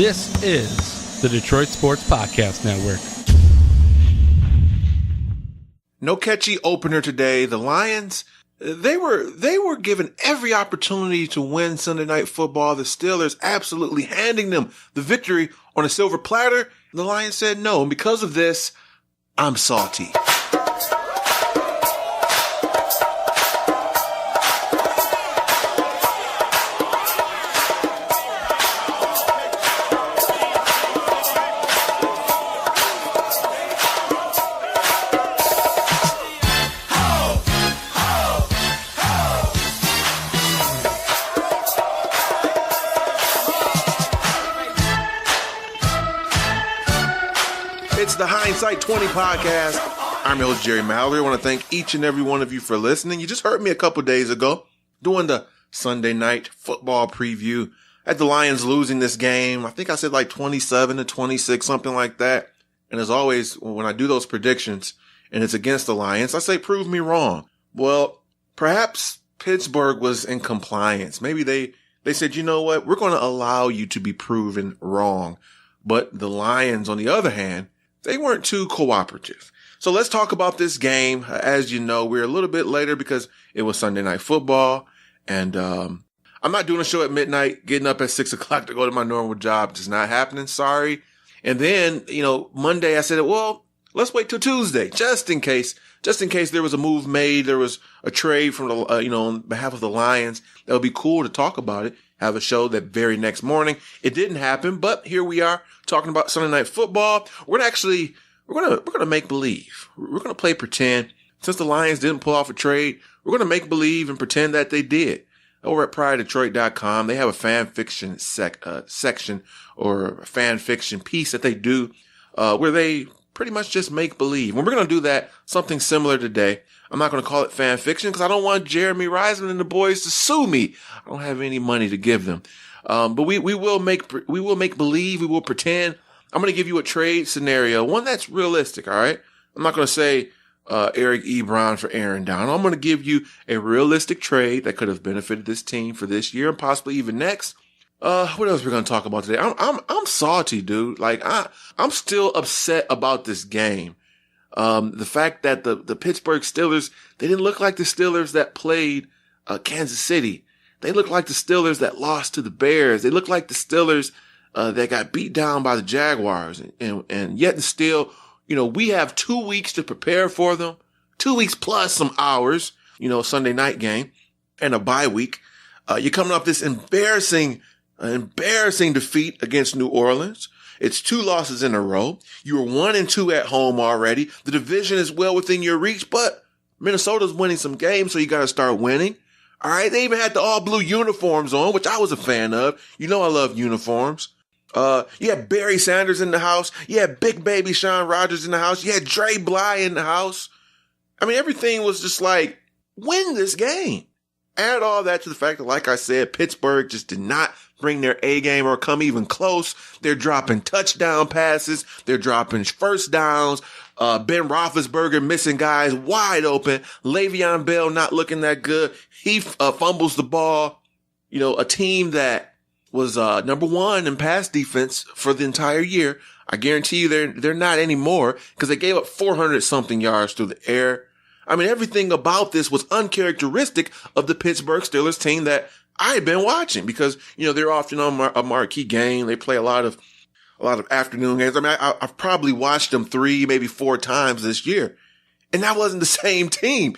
This is the Detroit Sports Podcast Network. No catchy opener today. The Lions, they were given every opportunity to win Sunday Night Football. The Steelers absolutely handing them the victory on a silver platter. The Lions said no. And because of this, I'm salty. It's the Hindsight 20 podcast. I'm your host, Jerry Mallory. I want to thank each and every one of you for listening. You just heard me a couple days ago doing the Sunday Night Football preview. I had the Lions losing this game. I think I said like 27-26, something like that. And as always, when I do those predictions and it's against the Lions, I say, prove me wrong. Well, perhaps Pittsburgh was in compliance. Maybe they said, you know what? We're going to allow you to be proven wrong. But the Lions, on the other hand, they weren't too cooperative. So let's talk about this game. As you know, we're a little bit later because it was Sunday Night Football. And I'm not doing a show at midnight, getting up at 6 o'clock to go to my normal job. It's not happening. Sorry. And then, Monday I said, well, let's wait till Tuesday, just in case there was a move made. There was a trade from the, on behalf of the Lions. That would be cool to talk about it. Have a show that very next morning. It didn't happen, but here we are talking about Sunday Night Football. We're gonna make believe. We're gonna play pretend. Since the Lions didn't pull off a trade, we're gonna make believe and pretend that they did. Over at PrideDetroit.com, they have a fan fiction section or a fan fiction piece that they do where they pretty much just make believe. And we're gonna do that something similar today. I'm not going to call it fan fiction because I don't want Jeremy Reisman and the boys to sue me. I don't have any money to give them. But we will make believe. We will pretend. I'm going to give you a trade scenario, one that's realistic. All right. I'm not going to say, Eric Ebron for Aaron Donald. I'm going to give you a realistic trade that could have benefited this team for this year and possibly even next. What else we're going to talk about today? I'm salty, dude. Like I'm still upset about this game. The fact that the Pittsburgh Steelers, they didn't look like the Steelers that played, Kansas City. They looked like the Steelers that lost to the Bears. They looked like the Steelers, that got beat down by the Jaguars. And yet and still, we have 2 weeks to prepare for them. 2 weeks plus some hours, Sunday night game and a bye week. You're coming off this embarrassing defeat against New Orleans. It's 2 losses in a row. You were 1-2 at home already. The division is well within your reach, but Minnesota's winning some games, so you got to start winning. All right. They even had the all blue uniforms on, which I was a fan of. I love uniforms. You had Barry Sanders in the house. You had big baby Shawn Rodgers in the house. You had Dre Bly in the house. I mean, everything was just like, win this game. Add all that to the fact that, like I said, Pittsburgh just did not bring their A game or come even close. They're dropping touchdown passes. They're dropping first downs. Ben Roethlisberger missing guys wide open. Le'Veon Bell not looking that good. He fumbles the ball. A team that was number 1 in pass defense for the entire year. I guarantee you they're not anymore because they gave up 400 something yards through the air. I mean, everything about this was uncharacteristic of the Pittsburgh Steelers team that I had been watching because, they're often on a marquee game. They play a lot of afternoon games. I mean, I've probably watched them 3, maybe 4 times this year. And that wasn't the same team.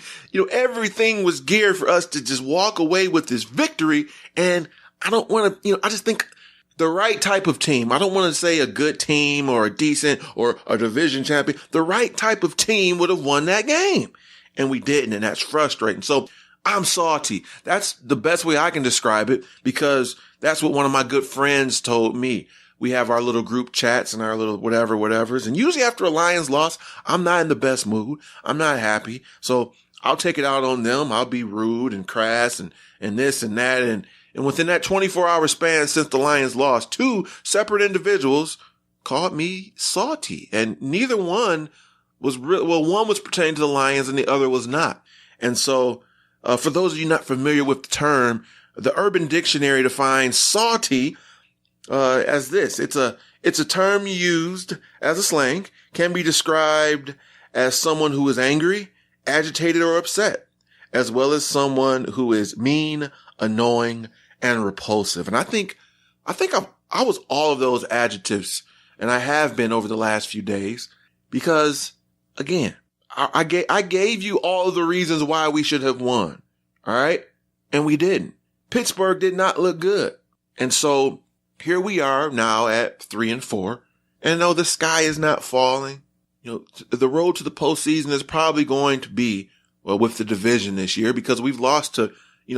Everything was geared for us to just walk away with this victory. And I don't want to, I just think the right type of team. I don't want to say a good team or a decent or a division champion. The right type of team would have won that game. And we didn't. And that's frustrating. So I'm salty. That's the best way I can describe it because that's what one of my good friends told me. We have our little group chats and our little whatevers. And usually after a Lions loss, I'm not in the best mood. I'm not happy. So I'll take it out on them. I'll be rude and crass and this and that. And within that 24-hour span since the Lions lost, 2 separate individuals called me salty. And neither one was one was pertaining to the Lions and the other was not. And so, for those of you not familiar with the term, the Urban Dictionary defines salty as this. It's a term used as a slang, can be described as someone who is angry, agitated, or upset, as well as someone who is mean, annoying, and repulsive. And I think I was all of those adjectives, and I have been over the last few days, because again, I gave you all of the reasons why we should have won. All right. And we didn't. Pittsburgh did not look good. And so here we are now at 3-4. And no, the sky is not falling. The road to the postseason is probably going to be, well, with the division this year, because we've lost to,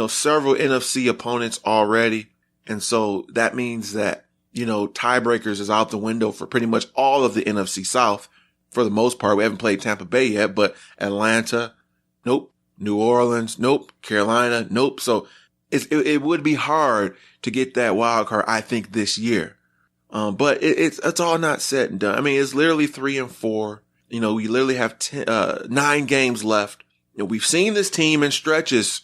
several NFC opponents already. And so that means that, tiebreakers is out the window for pretty much all of the NFC South. For the most part, we haven't played Tampa Bay yet, but Atlanta, nope. New Orleans, nope. Carolina, nope. So it would be hard to get that wild card, I think, this year. But it's all not said and done. I mean, it's literally 3-4. We literally have 9 games left. We've seen this team in stretches,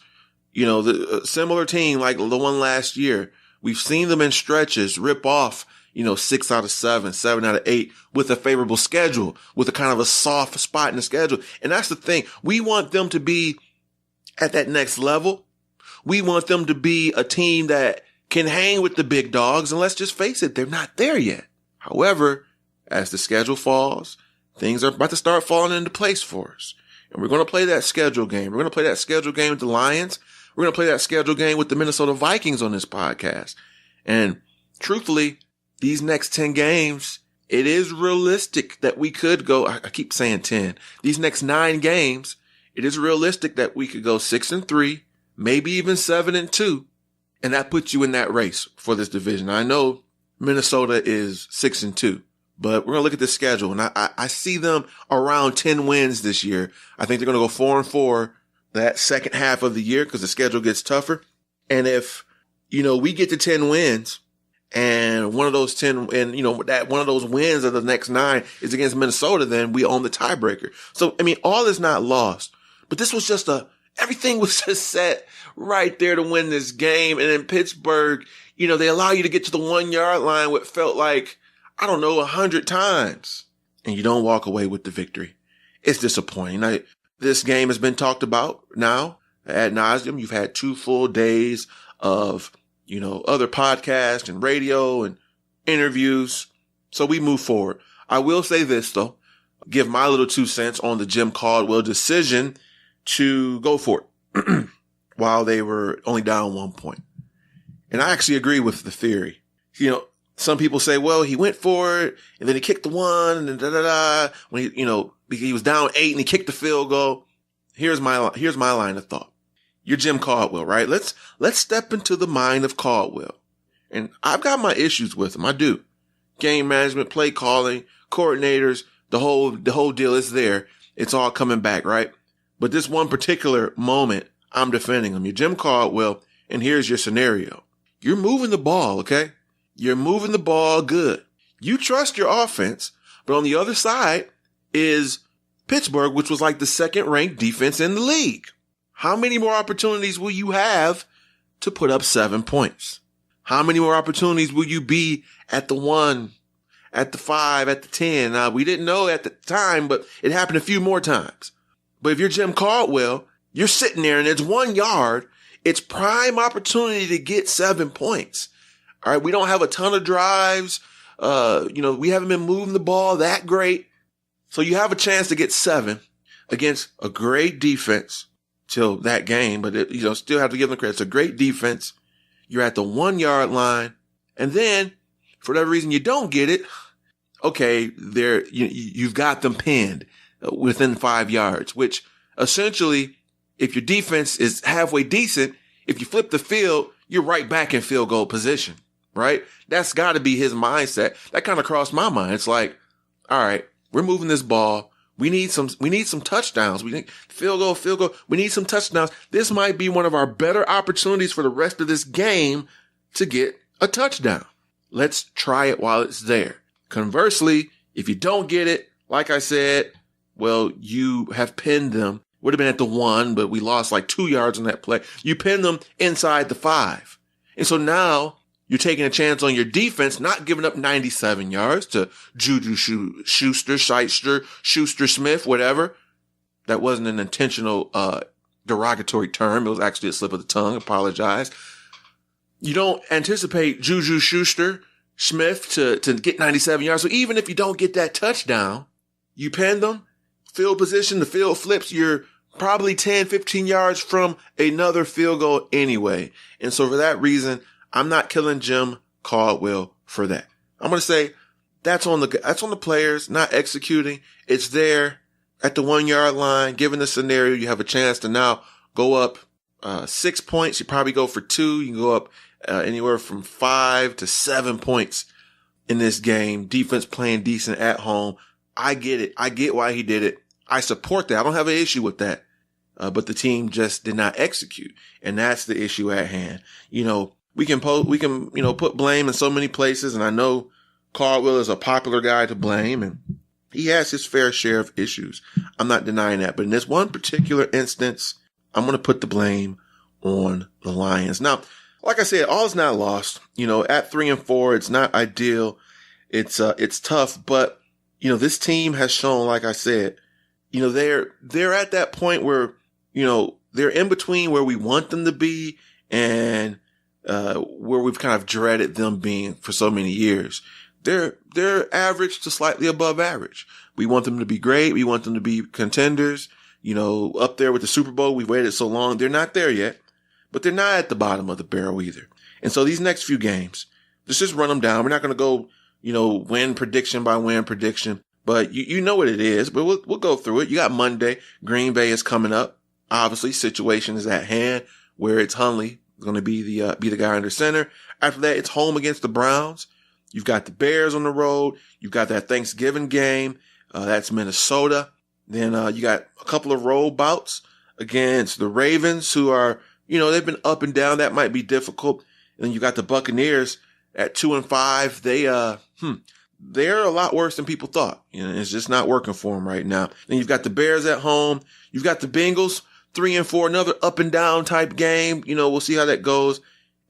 the similar team like the one last year. We've seen them in stretches rip off, 6 out of 7, 7 out of 8 with a favorable schedule, with a kind of a soft spot in the schedule. And that's the thing. We want them to be at that next level. We want them to be a team that can hang with the big dogs. And let's just face it, they're not there yet. However, as the schedule falls, things are about to start falling into place for us. And we're going to play that schedule game. We're going to play that schedule game with the Lions. We're going to play that schedule game with the Minnesota Vikings on this podcast. And truthfully, these next 10 games, it is realistic that we could go, I keep saying 10, these next 9 games, it is realistic that we could go 6-3, maybe even 7-2. And that puts you in that race for this division. I know Minnesota is 6-2, but we're going to look at the schedule, and I see them around 10 wins this year. I think they're going to go 4-4 that second half of the year because the schedule gets tougher. And if, we get to 10 wins, and one of those 10, and that one of those wins of the next 9 is against Minnesota, then we own the tiebreaker. So, all is not lost, but this was just everything was just set right there to win this game. And in Pittsburgh, they allow you to get to the 1-yard line what felt like, 100 times, and you don't walk away with the victory. It's disappointing. This game has been talked about now ad nauseum. You've had 2 full days of, other podcasts and radio and interviews. So we move forward. I will say this though, give my little 2 cents on the Jim Caldwell decision to go for it while they were only down 1 point. And I actually agree with the theory. Some people say, well, he went for it and then he kicked the one and when he was down 8 and he kicked the field goal. Here's my line of thought. You're Jim Caldwell, right? Let's step into the mind of Caldwell. And I've got my issues with him. I do. Game management, play calling, coordinators, the whole deal is there. It's all coming back, right? But this one particular moment, I'm defending him. You're Jim Caldwell, and here's your scenario. You're moving the ball, okay? You're moving the ball good. You trust your offense, but on the other side is Pittsburgh, which was like the 2nd-ranked defense in the league. How many more opportunities will you have to put up 7 points? How many more opportunities will you be at the 1, at the 5, at the 10? We didn't know at the time, but it happened a few more times. But if you're Jim Caldwell, you're sitting there and it's 1 yard. It's prime opportunity to get 7 points. All right. We don't have a ton of drives. We haven't been moving the ball that great. So you have a chance to get 7 against a great defense till that game, but still have to give them credit. It's a great defense. You're at the 1 yard line. And then for whatever reason you don't get it. Okay. You've got them pinned within 5 yards, which essentially, if your defense is halfway decent, if you flip the field, you're right back in field goal position, right? That's got to be his mindset. That kind of crossed my mind. It's like, all right, we're moving this ball. We need some touchdowns. We need field goal. We need some touchdowns. This might be one of our better opportunities for the rest of this game to get a touchdown. Let's try it while it's there. Conversely, if you don't get it, like I said, well, you have pinned them. Would have been at the 1, but we lost like 2 yards on that play. You pinned them inside the 5. And so now You're taking a chance on your defense, not giving up 97 yards to Juju Schuster Smith, whatever. That wasn't an intentional derogatory term. It was actually a slip of the tongue. Apologize. You don't anticipate Juju Schuster Smith to get 97 yards. So even if you don't get that touchdown, you pin them, field position, the field flips, you're probably 10, 15 yards from another field goal anyway. And so for that reason, I'm not killing Jim Caldwell for that. I'm going to say that's on the players not executing. It's there at the 1 yard line. Given the scenario, you have a chance to now go up 6 points. You probably go for 2. You can go up anywhere from 5 to 7 points in this game. Defense playing decent at home. I get it. I get why he did it. I support that. I don't have an issue with that. But the team just did not execute. And that's the issue at hand. We can put blame in so many places. And I know Caldwell is a popular guy to blame, and he has his fair share of issues. I'm not denying that. But in this one particular instance, I'm going to put the blame on the Lions. Now, like I said, all is not lost. At 3-4, it's not ideal. It's tough, but this team has shown, like I said, they're at that point where, they're in between where we want them to be and, where we've kind of dreaded them being for so many years. They're average to slightly above average. We want them to be great. We want them to be contenders, up there with the Super Bowl. We've waited so long. They're not there yet, but they're not at the bottom of the barrel either. And so these next few games, let's just run them down. We're not going to go, win prediction by win prediction, but you know what it is, but we'll go through it. You got Monday. Green Bay is coming up. Obviously, situation is at hand where it's Hundley going to be the guy under center. After that, it's home against the Browns. You've got the Bears on the road. You've got that Thanksgiving game. That's Minnesota. Then, you got a couple of road bouts against the Ravens, who are, they've been up and down. That might be difficult. And then you got the Buccaneers at 2-5. They're a lot worse than people thought. It's just not working for them right now. Then you've got the Bears at home. You've got the Bengals 3-4, another up and down type game. We'll see how that goes.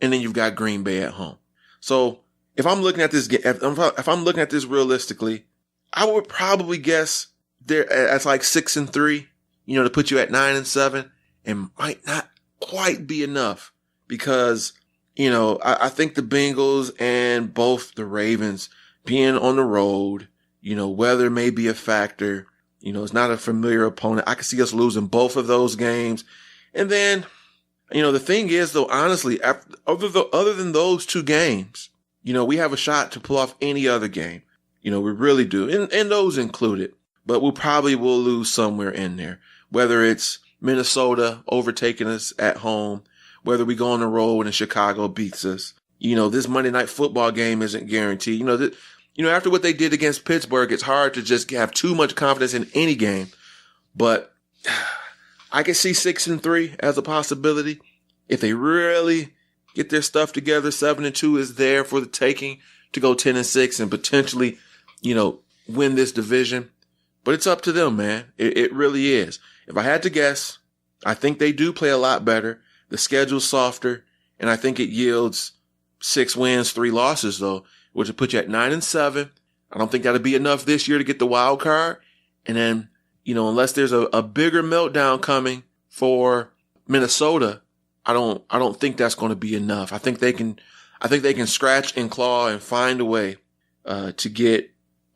And then you've got Green Bay at home. So if I'm looking at this, if I'm looking at this realistically, I would probably guess they're at like 6-3, to put you at 9-7, and might not quite be enough because, I think the Bengals and both the Ravens being on the road, weather may be a factor. It's not a familiar opponent. I can see us losing both of those games. And then, the thing is though, honestly, other than those two games, we have a shot to pull off any other game. We really do. And those included, but we probably will lose somewhere in there, whether it's Minnesota overtaking us at home, whether we go on the road and Chicago beats us. This Monday Night Football game isn't guaranteed. After what they did against Pittsburgh, it's hard to just have too much confidence in any game. But I can see 6-3 as a possibility. If they really get their stuff together, 7-2 is there for the taking to go 10-6 and potentially, win this division. But it's up to them, man. It really is. If I had to guess, I think they do play a lot better. The schedule's softer, and I think it yields 6 wins, 3 losses, though, which would put you at 9-7. I don't think that'll be enough this year to get the wild card. And then, unless there's a bigger meltdown coming for Minnesota, I don't think that's going to be enough. I think they can scratch and claw and find a way to get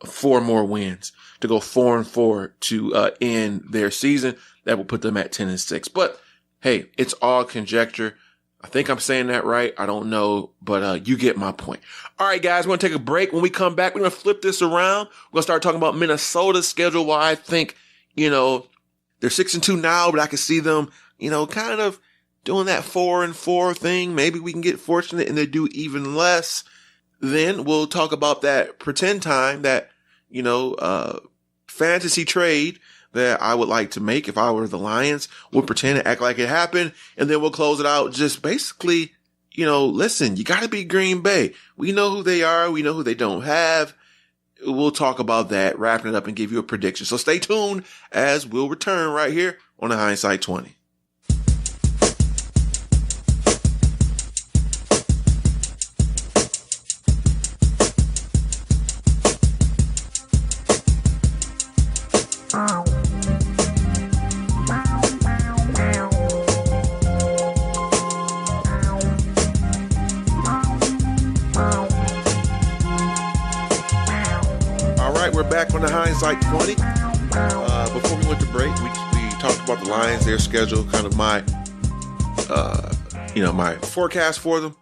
4 more wins, to go 4-4 to end their season. That will put them at 10-6. But hey, it's all conjecture. I think I'm saying that right. I don't know, but you get my point. All right, guys, we're going to take a break. When we come back, we're going to flip this around. We're going to start talking about Minnesota's schedule, why I think, they're 6-2 now, but I can see them, kind of doing that 4-4 thing. Maybe we can get fortunate and they do even less. Then we'll talk about that pretend time, that, fantasy trade that I would like to make if I were the Lions. We'll pretend to act like it happened, and then we'll close it out just basically, listen, you got to beat Green Bay. We know who they are. We know who they don't have. We'll talk about that, wrapping it up, and give you a prediction. So stay tuned as we'll return right here on the Hindsight 20. back on the Hindsight 20. Before we went to break, we talked about the Lions, their schedule, kind of my forecast for them.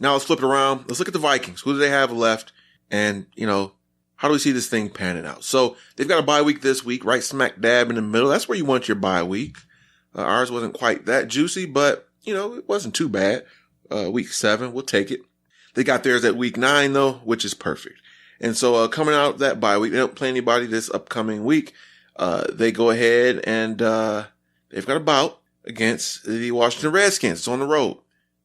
Now let's flip it around. Let's look at the Vikings. Who do they have left? And, how do we see this thing panning out? So they've got a bye week this week, right smack dab in the middle. That's where you want your bye week. Ours wasn't quite that juicy, but, it wasn't too bad. Week 7, we'll take it. They got theirs at week 9, though, which is perfect. And so coming out that bye week, they don't play anybody this upcoming week. They go ahead and they've got a bout against the Washington Redskins. It's on the road.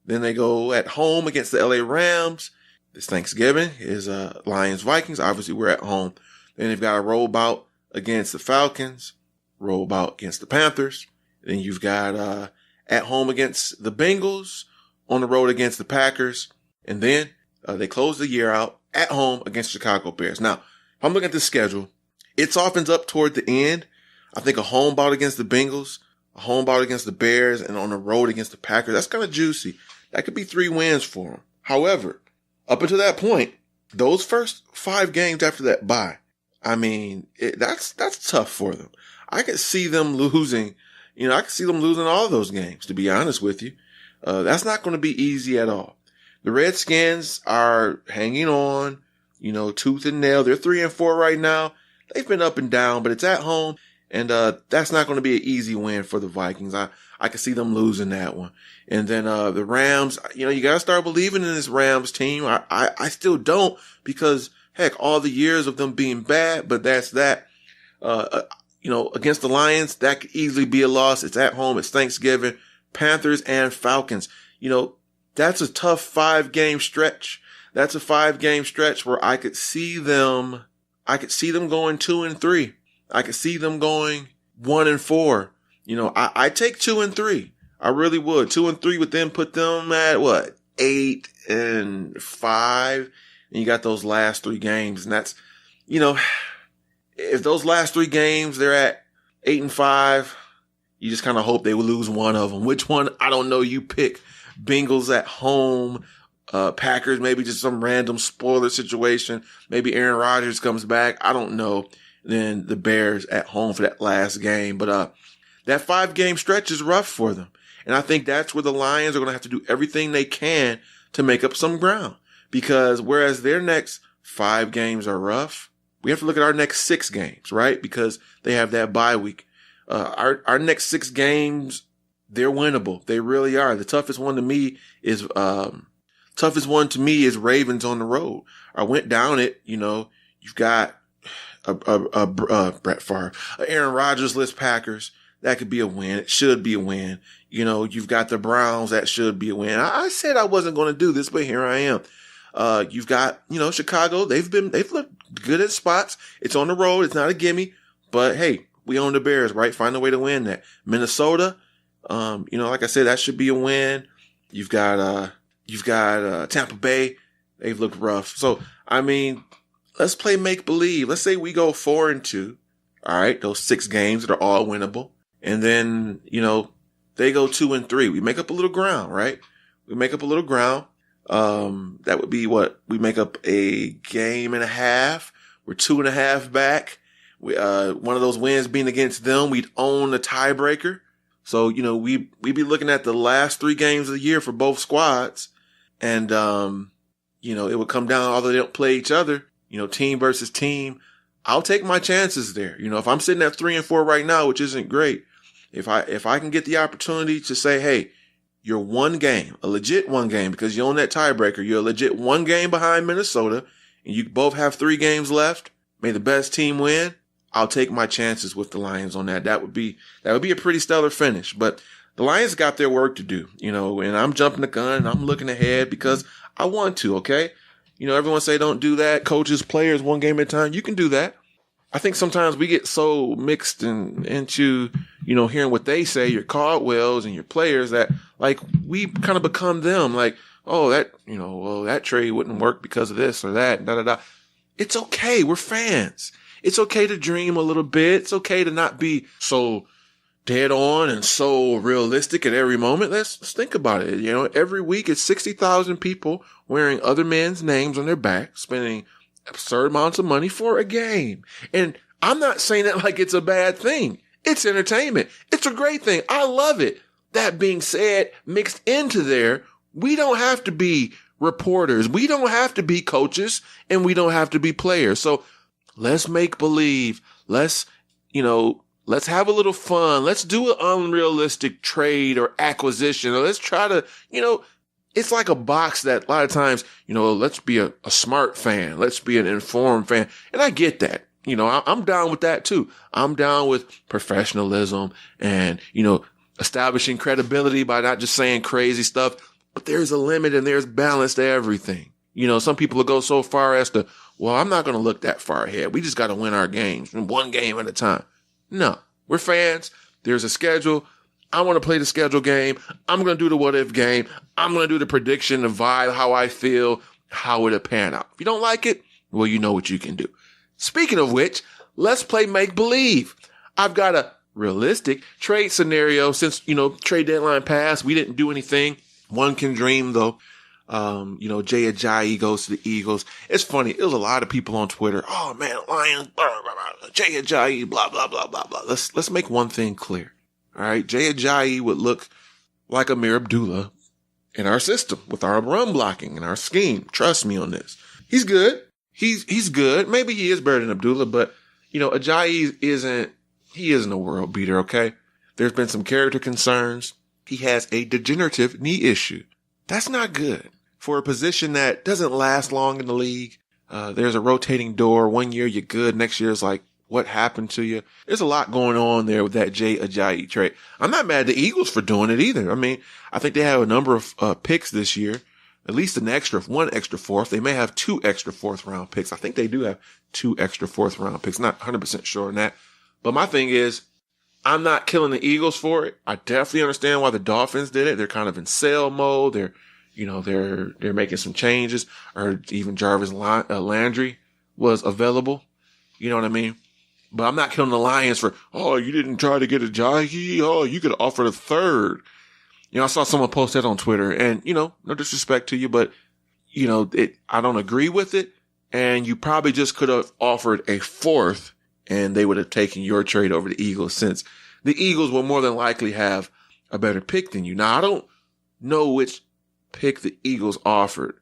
Then they go at home against the LA Rams. This Thanksgiving is Lions Vikings. Obviously, we're at home. Then they've got a road bout against the Falcons, road bout against the Panthers. Then you've got at home against the Bengals, on the road against the Packers. And then they close the year out at home against Chicago Bears. Now, if I'm looking at the schedule, it softens up toward the end. I think a home bout against the Bengals, a home bout against the Bears, and on the road against the Packers. That's kind of juicy. That could be 3 wins for them. However, up until that point, those first 5 games after that bye, that's tough for them. I could see them losing, I could see them losing all of those games, to be honest with you. That's not going to be easy at all. The Redskins are hanging on, tooth and nail. They're 3-4 right now. They've been up and down, but it's at home. And that's not going to be an easy win for the Vikings. I can see them losing that one. And then the Rams, you got to start believing in this Rams team. I still don't, because, heck, all the years of them being bad, but that's that. Against the Lions, that could easily be a loss. It's at home. It's Thanksgiving. Panthers and Falcons. That's a tough 5-game stretch. That's a 5-game stretch where I could see them going 2-3. I could see them going 1-4. I take 2-3. I really would. 2-3 would then put them at 8-5. And you got those last 3 games. And that's, if those last 3 games, they're at 8-5, you just kind of hope they will lose one of them. Which one? I don't know. You pick. Bengals at home. Packers, maybe just some random spoiler situation. Maybe Aaron Rodgers comes back. I don't know. Then the Bears at home for that last game. But that 5-game stretch is rough for them. And I think that's where the Lions are going to have to do everything they can to make up some ground. Because whereas their next 5 games are rough, we have to look at our next 6 games, right? Because they have that bye week. Our next 6 games, they're winnable. They really are. The toughest one to me is Ravens on the road. I went down it. You've got Brett Favre, Aaron Rodgers-less Packers. That could be a win. It should be a win. You've got the Browns. That should be a win. I said I wasn't going to do this, but here I am. You've got, Chicago. They've looked good at spots. It's on the road. It's not a gimme, but hey, we own the Bears, right? Find a way to win that. Minnesota, like I said, that should be a win. You've got Tampa Bay. They've looked rough. So, let's play make believe. Let's say we go 4-2. All right. Those 6 games that are all winnable. And then, they go 2-3. We make up a little ground, right? We make up a little ground. That would be what? We make up a game and a half. We're 2.5 back. One of those wins being against them, we'd own the tiebreaker. So, we'd be looking at the last 3 games of the year for both squads. And, it would come down, although they don't play each other, team versus team. I'll take my chances there. If I'm sitting at 3-4 right now, which isn't great, if I can get the opportunity to say, hey, you're 1 game, a legit 1 game, because you own that tiebreaker. You're a legit 1 game behind Minnesota, and you both have 3 games left. May the best team win. I'll take my chances with the Lions on that. That would be a pretty stellar finish. But the Lions got their work to do, and I'm jumping the gun and I'm looking ahead because I want to, okay? Everyone say don't do that. Coaches, players, 1 game at a time. You can do that. I think sometimes we get so mixed into, hearing what they say, your Caldwells and your players, that we kind of become them. That trade wouldn't work because of this or that, da-da-da. It's okay. We're fans. It's okay to dream a little bit. It's okay to not be so dead on and so realistic at every moment. Let's think about it. Every week it's 60,000 people wearing other men's names on their back, spending absurd amounts of money for a game. And I'm not saying it like it's a bad thing. It's entertainment. It's a great thing. I love it. That being said, mixed into there, we don't have to be reporters. We don't have to be coaches, and we don't have to be players. So let's make believe. Let's have a little fun. Let's do an unrealistic trade or acquisition. Or let's try to, it's like a box that a lot of times, let's be a smart fan. Let's be an informed fan. And I get that. I'm down with that too. I'm down with professionalism and, establishing credibility by not just saying crazy stuff. But there's a limit and there's balance to everything. Some people will go so far as to, well, I'm not going to look that far ahead. We just got to win our games, one game at a time. No, we're fans. There's a schedule. I want to play the schedule game. I'm going to do the what if game. I'm going to do the prediction, the vibe, how I feel, how it'll pan out. If you don't like it, well, you know what you can do. Speaking of which, let's play make believe. I've got a realistic trade scenario since, trade deadline passed. We didn't do anything. One can dream though. Jay Ajayi goes to the Eagles. It's funny. There was a lot of people on Twitter. Oh man, Lions, blah, blah, blah, Jay Ajayi, blah, blah, blah, blah, blah. Let's make one thing clear. All right. Jay Ajayi would look like Amir Abdullah in our system with our run blocking and our scheme. Trust me on this. He's good. He's good. Maybe he is better than Abdullah, but Ajayi isn't a world beater. Okay. There's been some character concerns. He has a degenerative knee issue. That's not good for a position that doesn't last long in the league. There's a rotating door. 1 year you're good. Next year is like, what happened to you? There's a lot going on there with that Jay Ajayi trade. I'm not mad at the Eagles for doing it either. I mean, I think they have a number of picks this year, at least one extra fourth. They may have 2 extra fourth round picks. I think they do have 2 extra fourth round picks. Not 100% sure on that. But my thing is, I'm not killing the Eagles for it. I definitely understand why the Dolphins did it. They're kind of in sale mode. They're making some changes, or even Jarvis Landry was available. You know what I mean? But I'm not killing the Lions for, oh, you didn't try to get Ajayi. Oh, you could offer a third. I saw someone post that on Twitter, and, no disrespect to you, but, I don't agree with it. And you probably just could have offered a fourth, and they would have taken your trade over the Eagles, since the Eagles will more than likely have a better pick than you. Now, I don't know which pick the Eagles offered.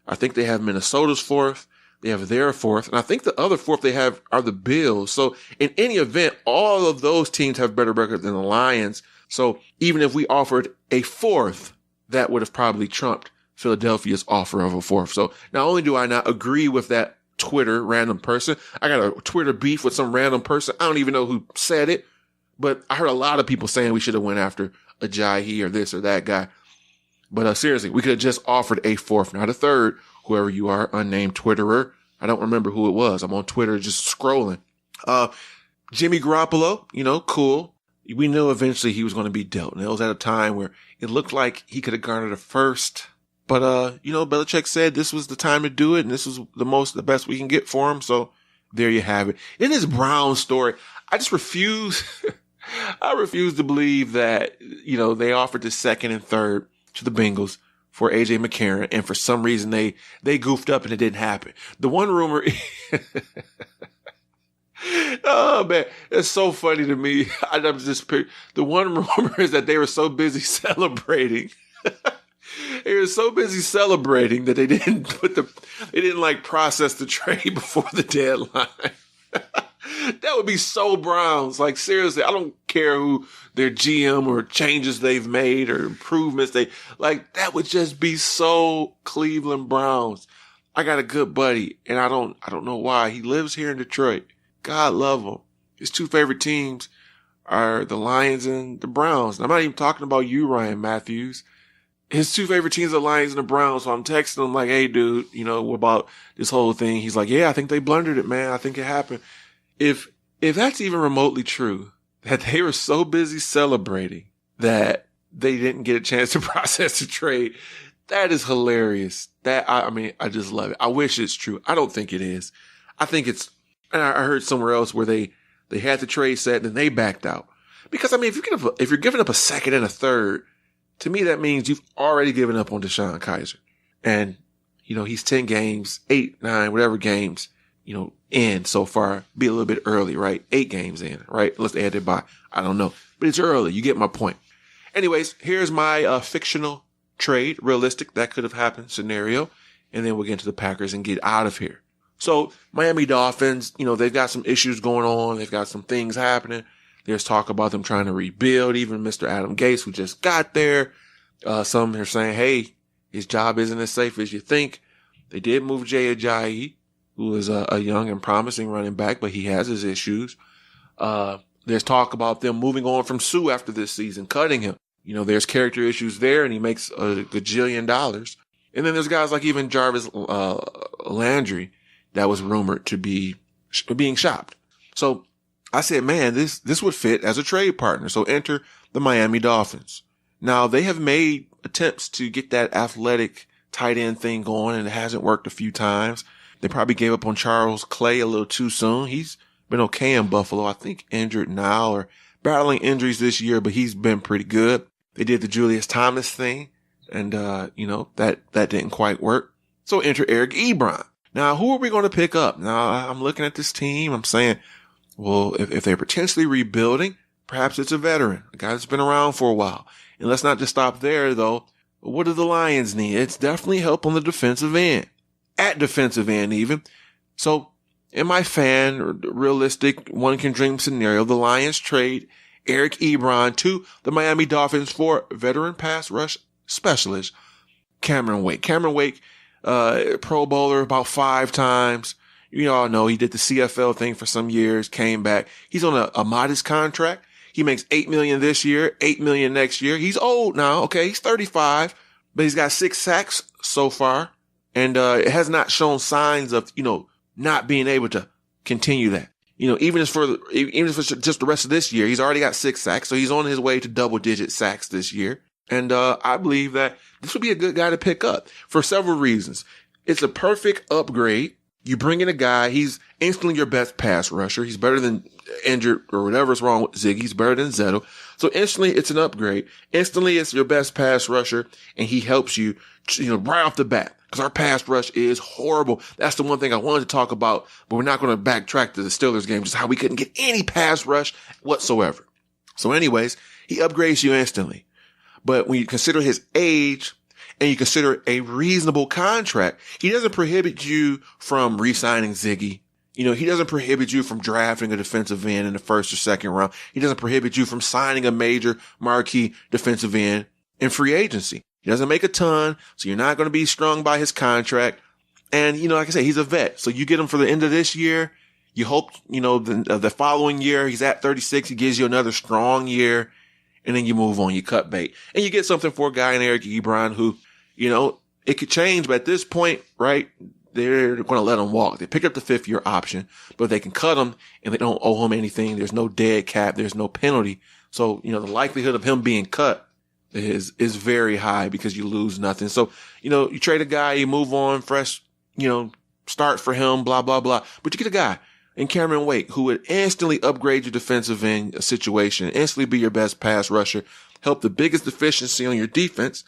I think they have Minnesota's fourth. They have their fourth. And I think the other fourth they have are the Bills. So in any event, all of those teams have better record than the Lions. So even if we offered a fourth, that would have probably trumped Philadelphia's offer of a fourth. So not only do I not agree with that Twitter random person, I got a Twitter beef with some random person. I don't even know who said it, but I heard a lot of people saying we should have went after Ajayi or this or that guy. But seriously, we could have just offered a fourth, not a third. Whoever you are, unnamed Twitterer. I don't remember who it was. I'm on Twitter just scrolling. Jimmy Garoppolo, cool. We knew eventually he was going to be dealt. And it was at a time where it looked like he could have garnered a first. But, Belichick said this was the time to do it. And this was the best we can get for him. So there you have it. In this Brown story, I just refuse. I refuse to believe that, they offered the second and third to the Bengals for AJ McCarron, and for some reason they goofed up and it didn't happen. The one rumor, oh man, it's so funny to me. The one rumor is that they were so busy celebrating. They were so busy celebrating that they didn't process the trade before the deadline. That would be so Browns. Like, seriously, I don't care who their GM or changes they've made or improvements that would just be so Cleveland Browns. I got a good buddy, and I don't know why. He lives here in Detroit. God love him. His 2 favorite teams are the Lions and the Browns. And I'm not even talking about you, Ryan Matthews. His 2 favorite teams are the Lions and the Browns. So I'm texting him like, hey, dude, what about this whole thing? He's like, yeah, I think they blundered it, man. I think it happened. If that's even remotely true, that they were so busy celebrating that they didn't get a chance to process the trade, that is hilarious. I just love it. I wish it's true. I don't think it is. I think it's, and I heard somewhere else where they had the trade set and then they backed out. Because if you're giving up a second and a third, to me that means you've already given up on DeShone Kizer. And, he's 10 games, 8, 9, whatever games. in so far, be a little bit early, right? 8 games in, right? Let's add it by, I don't know, but it's early. You get my point. Anyways, here's my fictional trade, realistic, that could have happened scenario. And then we'll get into the Packers and get out of here. So Miami Dolphins, they've got some issues going on. They've got some things happening. There's talk about them trying to rebuild. Even Mr. Adam Gase, who just got there. Some are saying, hey, his job isn't as safe as you think. They did move Jay Ajayi, who is a young and promising running back, but he has his issues. There's talk about them moving on from Sue after this season, cutting him. There's character issues there, and he makes a gajillion dollars. And then there's guys like even Jarvis Landry that was rumored to be being shopped. So I said, man, this would fit as a trade partner. So enter the Miami Dolphins. Now, they have made attempts to get that athletic tight end thing going, and it hasn't worked a few times. They probably gave up on Charles Clay a little too soon. He's been okay in Buffalo. I think injured now or battling injuries this year, but he's been pretty good. They did the Julius Thomas thing, and, that didn't quite work. So enter Eric Ebron. Now, who are we going to pick up? Now, I'm looking at this team. I'm saying, well, if they're potentially rebuilding, perhaps it's a veteran, a guy that's been around for a while. And let's not just stop there, though. What do the Lions need? It's definitely help on the defensive end. At defensive end, even. So, in my realistic, one can dream scenario, the Lions trade Eric Ebron to the Miami Dolphins for veteran pass rush specialist Cameron Wake. Cameron Wake, Pro Bowler about 5 times. You all know he did the CFL thing for some years, came back. He's on a modest contract. He makes $8 million this year, $8 million next year. He's old now. Okay. He's 35, but he's got 6 sacks so far. And, it has not shown signs of, not being able to continue that. Even if it's just the rest of this year, he's already got 6 sacks. So he's on his way to double-digit sacks this year. And, I believe that this would be a good guy to pick up for several reasons. It's a perfect upgrade. You bring in a guy, he's instantly your best pass rusher. He's better than injured or whatever's wrong with Ziggy. He's better than Zettel. So instantly it's an upgrade. Instantly it's your best pass rusher, and he helps you, right off the bat. Because our pass rush is horrible. That's the one thing I wanted to talk about, but we're not going to backtrack to the Steelers game, just how we couldn't get any pass rush whatsoever. So anyways, he upgrades you instantly. But when you consider his age and you consider a reasonable contract, he doesn't prohibit you from re-signing Ziggy. He doesn't prohibit you from drafting a defensive end in the first or second round. He doesn't prohibit you from signing a major marquee defensive end in free agency. He doesn't make a ton, so you're not going to be strung by his contract. And, like I said, he's a vet. So you get him for the end of this year. You hope, the following year he's at 36. He gives you another strong year. And then you move on. You cut bait. And you get something for a guy in Eric Ebron who, it could change. But at this point, right, they're going to let him walk. They pick up the 5th-year option, but they can cut him and they don't owe him anything. There's no dead cap. There's no penalty. So, the likelihood of him being cut is very high because you lose nothing. So, you trade a guy, you move on, fresh, start for him, blah, blah, blah. But you get a guy in Cameron Wake who would instantly upgrade your defensive end situation, instantly be your best pass rusher, help the biggest deficiency on your defense.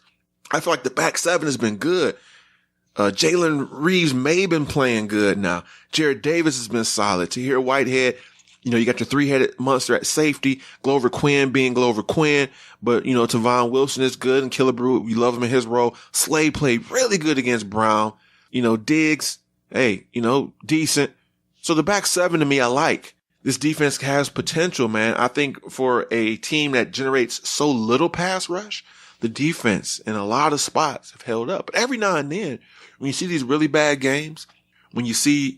I feel like the back 7 has been good. Jalen Reeves may have been playing good now. Jared Davis has been solid. Tahir Whitehead, you got your 3-headed monster at safety. Glover Quinn being Glover Quinn. But, Tavon Wilson is good, and Killebrew, we love him in his role. Slade played really good against Brown. Diggs, hey, decent. So the back 7 to me, I like. This defense has potential, man. I think for a team that generates so little pass rush, the defense in a lot of spots have held up. But every now and then, when you see these really bad games, when you see,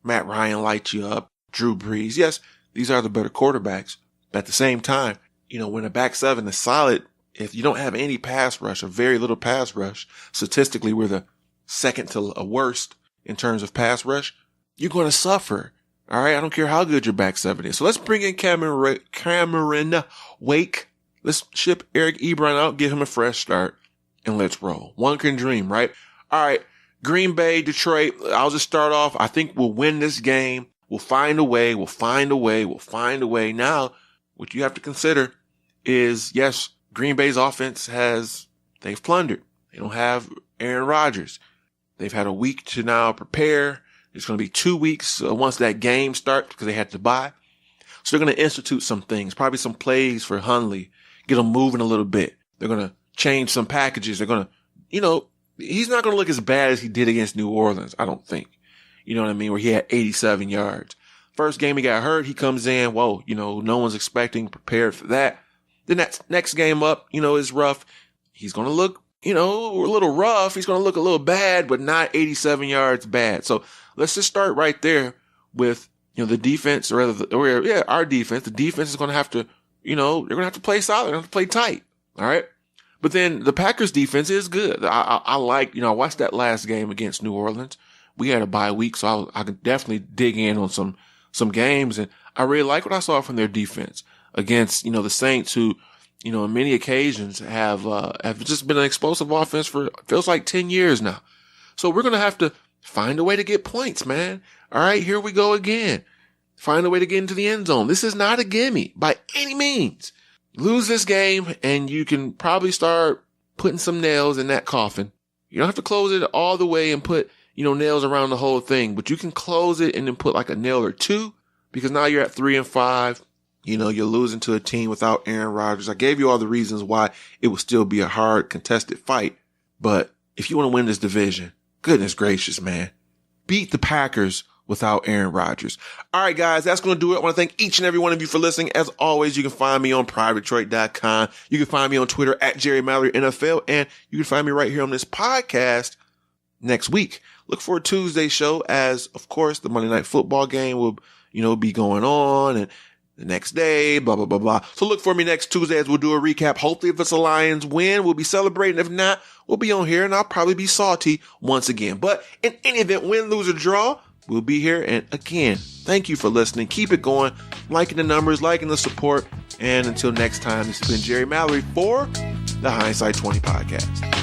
Matt Ryan light you up, Drew Brees, yes, these are the better quarterbacks. But at the same time, when a back 7 is solid, if you don't have any pass rush or very little pass rush, statistically, we're the second to a worst in terms of pass rush, you're going to suffer. All right. I don't care how good your back 7 is. So let's bring in Cameron Wake. Let's ship Eric Ebron out, give him a fresh start, and let's roll. One can dream, right? All right. Green Bay, Detroit. I'll just start off. I think we'll win this game. We'll find a way. We'll find a way. We'll find a way. Now, what you have to consider is, yes, Green Bay's offense they've plundered. They don't have Aaron Rodgers. They've had a week to now prepare. It's going to be 2 weeks once that game starts because they had to bye. So they're going to institute some things, probably some plays for Hundley, get him moving a little bit. They're going to change some packages. They're going to, he's not going to look as bad as he did against New Orleans, I don't think. You know what I mean? Where he had 87 yards. First game he got hurt, he comes in, whoa, no one's expecting, prepared for that. Then that next game up, is rough. He's going to look, a little rough. He's going to look a little bad, but not 87 yards bad. So let's just start right there with, the defense, or our defense. The defense is going to have to, they're going to have to play solid. They're going to have to play tight. All right. But then the Packers defense is good. I like, I watched that last game against New Orleans. We had a bye week, so I could definitely dig in on some games. And I really like what I saw from their defense against, the Saints, who, on many occasions have just been an explosive offense for feels like 10 years now. So we're going to have to find a way to get points, man. All right, here we go again. Find a way to get into the end zone. This is not a gimme by any means. Lose this game and you can probably start putting some nails in that coffin. You don't have to close it all the way and put, nails around the whole thing, but you can close it and then put like a nail or two, because now you're at 3-5. You're losing to a team without Aaron Rodgers. I gave you all the reasons why it would still be a hard contested fight. But if you want to win this division, goodness gracious, man, beat the Packers without Aaron Rodgers. All right, guys, that's going to do it. I want to thank each and every one of you for listening. As always, you can find me on PrivateDetroit.com. You can find me on Twitter at Jerry Mallory NFL, and you can find me right here on this podcast next week. Look for a Tuesday show, as of course the Monday Night Football game will, be going on, and the next day, blah, blah, blah, blah. So look for me next Tuesday as we'll do a recap. Hopefully if it's a Lions win, we'll be celebrating. If not, we'll be on here and I'll probably be salty once again. But in any event, win, lose, or draw, we'll be here. And again, thank you for listening. Keep it going, liking the numbers, liking the support. And until next time, this has been Jerry Mallory for the Hindsight 20 podcast.